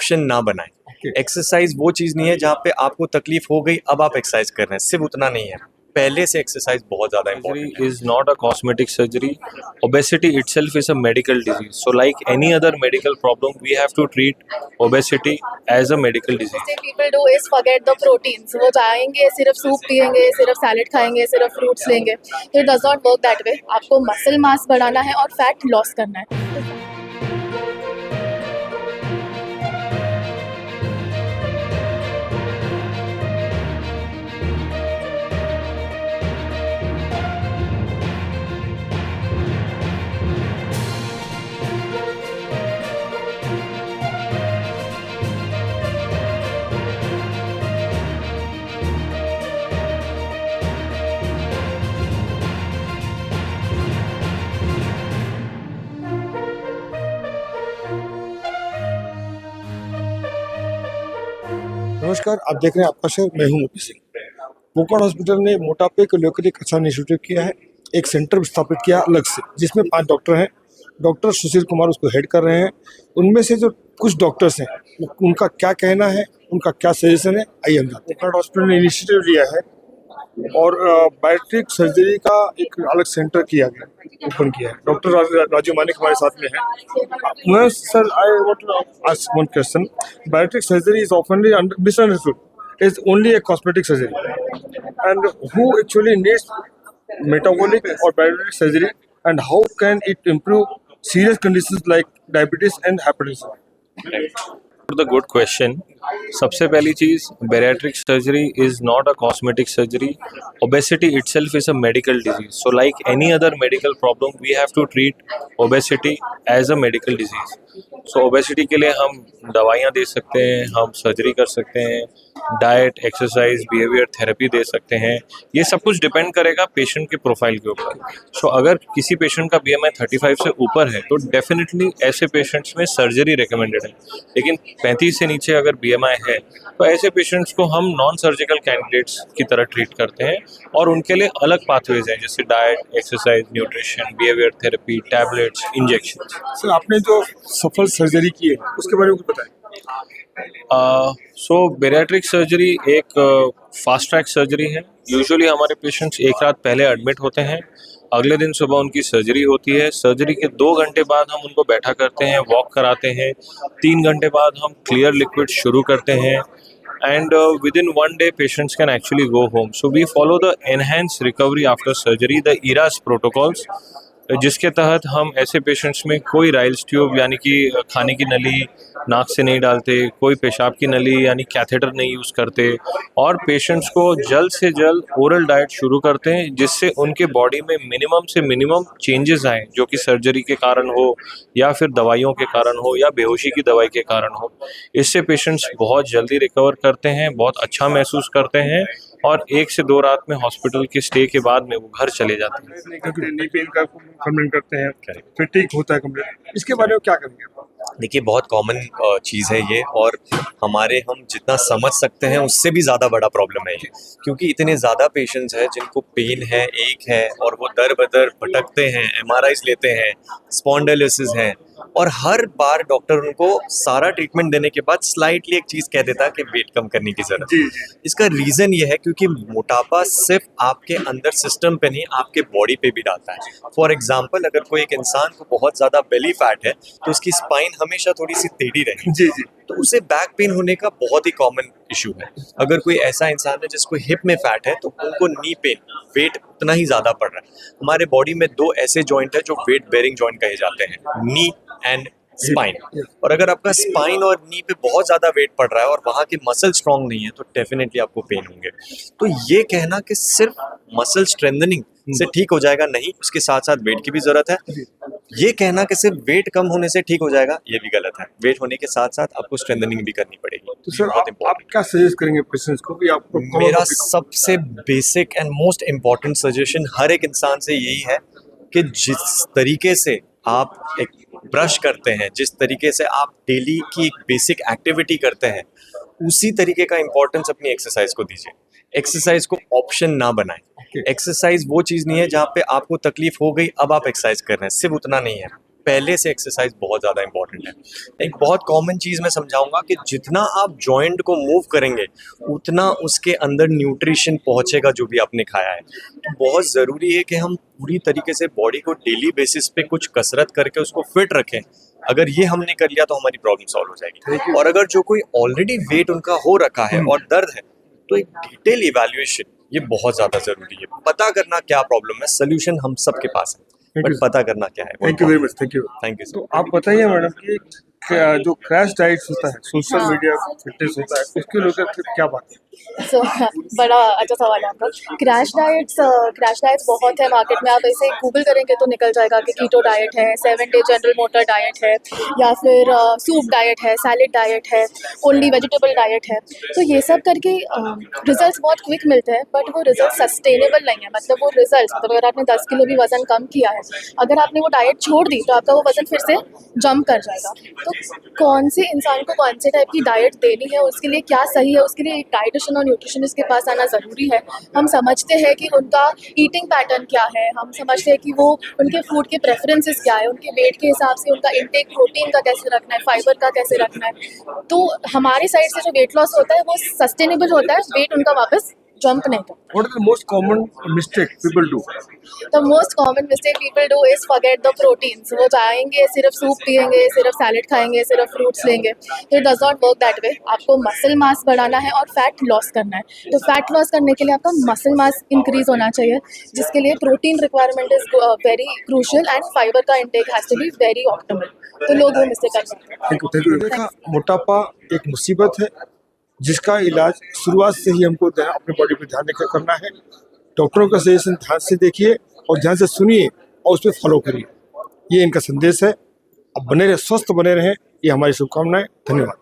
Option ना बनाएं। Exercise वो चीज़ नहीं है जहाँ पे आपको तकलीफ हो गई अब आप एक्सरसाइज कर रहे हैं, सिर्फ उतना नहीं है, पहले से एक्सरसाइज बहुत ज़्यादा Surgery इंपॉर्टेंट है। is not a cosmetic surgery. Obesity itself is a medical disease. So, like any other medical problem, we have to treat obesity as a medical disease. Say people do is forget the proteins. वो जाएंगे सिर्फ soup पियेंगे, सिर्फ salad खाएंगे, सिर्फ fruits लेंगे. तो it does not work that way. आपको मसल मास बढ़ाना है और फैट लॉस करना है. नमस्कार, आप देख रहे हैं आपका शहर, मैं हूं ओपी सिंह। पोकरण हॉस्पिटल ने मोटापे को लेकर एक अच्छा इनिशिएटिव किया है, एक सेंटर स्थापित किया अलग से, जिसमें 5 डॉक्टर हैं। डॉक्टर सुशील कुमार उसको हेड कर रहे हैं। उनमें से जो कुछ डॉक्टर्स हैं, उनका क्या कहना है, उनका क्या सजेशन है, आइए हम जानते हैं। पोकरण हॉस्पिटल ने इनिशिएटिव लिया है और बायोट्रिक सर्जरी का एक अलग सेंटर किया गया, ओपन किया है। डॉक्टर राजू मानिक हमारे साथ में है। Sir, I want to ask one question. Bariatric surgery is ऑफनली misunderstood. It's only a cosmetic surgery, and who actually needs metabolic or bariatric surgery, and how can it improve serious conditions like diabetes and hypertension? The good question. सबसे पहली चीज, bariatric surgery is not a cosmetic surgery. Obesity itself is a medical disease. So like any other medical problem, we have to treat obesity as a medical disease. So obesity के लिए हम दवाइयाँ दे सकते हैं, हम सर्जरी कर सकते हैं, डाइट, एक्सरसाइज, बिहेवियर थेरेपी दे सकते हैं। ये सब कुछ डिपेंड करेगा पेशेंट के प्रोफाइल के ऊपर। सो अगर किसी पेशेंट का BMI 35 से ऊपर है तो डेफिनेटली ऐसे पेशेंट्स में सर्जरी रिकमेंडेड है। लेकिन 35 से नीचे अगर BMI है तो ऐसे पेशेंट्स को हम नॉन सर्जिकल कैंडिडेट्स की तरह ट्रीट करते हैं और उनके लिए अलग पाथवेज हैं, जैसे diet, exercise, nutrition, behaviour therapy, tablets, injection. Sir, आपने जो सफल सर्जरी की है उसके बारे में कुछ बताएं। सो बेरियाट्रिक सर्जरी एक फास्ट ट्रैक सर्जरी है। यूजुअली हमारे पेशेंट्स एक रात पहले एडमिट होते हैं, अगले दिन सुबह उनकी सर्जरी होती है। सर्जरी के 2 घंटे बाद हम उनको बैठा करते हैं, वॉक कराते हैं। 3 घंटे बाद हम क्लियर लिक्विड शुरू करते हैं and within 1 day patients can actually go home. So we follow the enhanced recovery after surgery, the ERAS protocols, जिसके तहत हम ऐसे पेशेंट्स में कोई राइल्स ट्यूब यानी कि खाने की नली नाक से नहीं डालते, कोई पेशाब की नली यानी कैथेटर नहीं यूज़ करते, और पेशेंट्स को जल्द से जल्द ओरल डाइट शुरू करते हैं, जिससे उनके बॉडी में मिनिमम से मिनिमम चेंजेस आएँ, जो कि सर्जरी के कारण हो या फिर दवाइयों के कारण हो या बेहोशी की दवाई के कारण हो। इससे पेशेंट्स बहुत जल्दी रिकवर करते हैं, बहुत अच्छा महसूस करते हैं और 1 से 2 रात में हॉस्पिटल के स्टे के बाद में वो घर चले जाते हैं। नी पेन का कंप्लेंट करते हैं, फिर ठीक होता है कंप्लेंट। इसके बारे में क्या करेंगे? देखिए, बहुत कॉमन चीज़ है ये, और हम जितना समझ सकते हैं उससे भी ज़्यादा बड़ा प्रॉब्लम है ये, क्योंकि इतने ज़्यादा पेशेंट्स हैं जिनको पेन है, एक है, और वो दर बदर भटकते हैं, MRIs लेते हैं, स्पॉन्डिलोसिस है, और हर बार डॉक्टर उनको सारा ट्रीटमेंट देने के बाद स्लाइटली एक चीज़ कह देता है कि वेट कम करने की ज़रूरत है। इसका रीज़न ये है क्योंकि मोटापा सिर्फ आपके अंदर सिस्टम पे नहीं, आपके बॉडी पे भी डालता है। फॉर एग्जाम्पल, अगर कोई एक इंसान को बहुत ज़्यादा बेली फैट है तो उसकी स्पाइन हमेशा थोड़ी सी टेढ़ी रहेगी, तो उसे बैक पेन होने का बहुत ही कॉमन इशू है। अगर कोई ऐसा इंसान है जिसको हिप में फैट है तो उनको नी पेन, वेट उतना ही ज़्यादा पड़ रहा है। हमारे बॉडी में 2 ऐसे जॉइंट है जो वेट बेयरिंग जॉइंट कहे जाते हैं, नी एंड स्पाइन। और अगर आपका स्पाइन और नी पे बहुत ज़्यादा वेट पड़ रहा है और वहाँ के मसल स्ट्रॉन्ग नहीं है तो डेफिनेटली आपको पेन होंगे। तो ये कहना कि सिर्फ मसल स्ट्रेंथनिंग से ठीक हो जाएगा, नहीं, उसके साथ साथ वेट की भी ज़रूरत है। ये कहना कि सिर्फ वेट कम होने से ठीक हो जाएगा, ये भी गलत है। वेट होने के साथ साथ आपको स्ट्रेंथनिंग भी करनी पड़ेगी। तो सर, आप क्या सजेस्ट करेंगे पेशेंट्स को कि आपको? मेरा सबसे basic and most important suggestion हर एक इंसान से यही है कि जिस तरीके से आप एक ब्रश करते हैं, जिस तरीके से आप डेली की एक बेसिक एक्टिविटी करते हैं, उसी तरीके का इम्पोर्टेंस अपनी एक्सरसाइज को दीजिए। एक्सरसाइज को ऑप्शन ना बनाएं। एक्सरसाइज वो चीज़ नहीं है जहाँ पे आपको तकलीफ हो गई अब आप एक्सरसाइज कर रहे हैं, सिर्फ उतना नहीं है, पहले से एक्सरसाइज बहुत ज़्यादा इंपॉर्टेंट है। एक बहुत कॉमन चीज़ मैं समझाऊंगा कि जितना आप जॉइंट को मूव करेंगे उतना उसके अंदर न्यूट्रिशन पहुंचेगा जो भी आपने खाया है। तो बहुत ज़रूरी है कि हम पूरी तरीके से बॉडी को डेली बेसिस पे कुछ कसरत करके उसको फिट रखें। अगर ये हमने कर लिया तो हमारी प्रॉब्लम सॉल्व हो जाएगी। और अगर जो कोई ऑलरेडी वेट उनका हो रखा है और दर्द है तो एक डिटेल इवैल्यूएशन ये बहुत ज़्यादा ज़रूरी है। पता करना क्या प्रॉब्लम है, सोल्यूशन हम सबके पास है, बट पता करना क्या है। Thank you very much, thank you. Thank you. तो आप बताइए मैडम कि जो क्रैश डाइट होता है, सोशल मीडिया फिटनेस होता है, उसके लेकर क्या बात है? सो बड़ा अच्छा सवाल है आपका। क्रैश डाइट्स बहुत है मार्केट में। आप ऐसे गूगल करेंगे तो निकल जाएगा कि कीटो डाइट है, 7 डे जनरल मोटर डाइट है, या फिर सूप डाइट है, सैलेड डाइट है, ओनली वेजिटेबल डाइट है। तो ये सब करके रिजल्ट्स बहुत क्विक मिलते हैं, बट वो रिजल्ट सस्टेनेबल नहीं है। मतलब वो रिजल्ट, मतलब अगर आपने 10 किलो भी वजन कम किया है, अगर आपने वो डाइट छोड़ दी तो आपका वो वजन फिर से जंप कर जाएगा। तो कौन से इंसान को कौन से टाइप की डाइट देनी है, उसके लिए क्या सही है, उसके लिए एक डाइटिशियन और न्यूट्रिशनिस्ट के पास आना ज़रूरी है। हम समझते हैं कि उनका ईटिंग पैटर्न क्या है, हम समझते हैं कि वो उनके फूड के प्रेफरेंसेस क्या है, उनके वेट के हिसाब से उनका इंटेक प्रोटीन का कैसे रखना है, फाइबर का कैसे रखना है। तो हमारे साइड से जो वेट लॉस होता है वो सस्टेनेबल होता है, वेट उनका वापस जंप नहीं करता। What is the most common mistake people do? The most common mistake people do is forget the proteins. वो जाएंगे, सिर्फ सूप पिएंगे, सिर्फ सैलेड खाएंगे, सिर्फ फ्रूट्स लेंगे। तो it does not work that way. आपको मसल मास बढ़ाना है और फैट लॉस करना है। तो फैट लॉस करने के लिए आपका मसल मास इंक्रीज होना चाहिए, जिसके लिए protein requirement is very crucial and fibre का intake has to be very optimal. तो लोग वो मिस्टेक करते हैं। Thank you. देखा, मोटापा एक मुसीबत है जिसका इलाज शुरुआत से ही हमको अपने बॉडी पे ध्यान देकर करना है। डॉक्टरों का सजेशन ध्यान से देखिए और ध्यान से सुनिए और उस पर फॉलो करिए। ये इनका संदेश है। अब बने रहे, स्वस्थ बने रहें, ये हमारी शुभकामनाएं। धन्यवाद।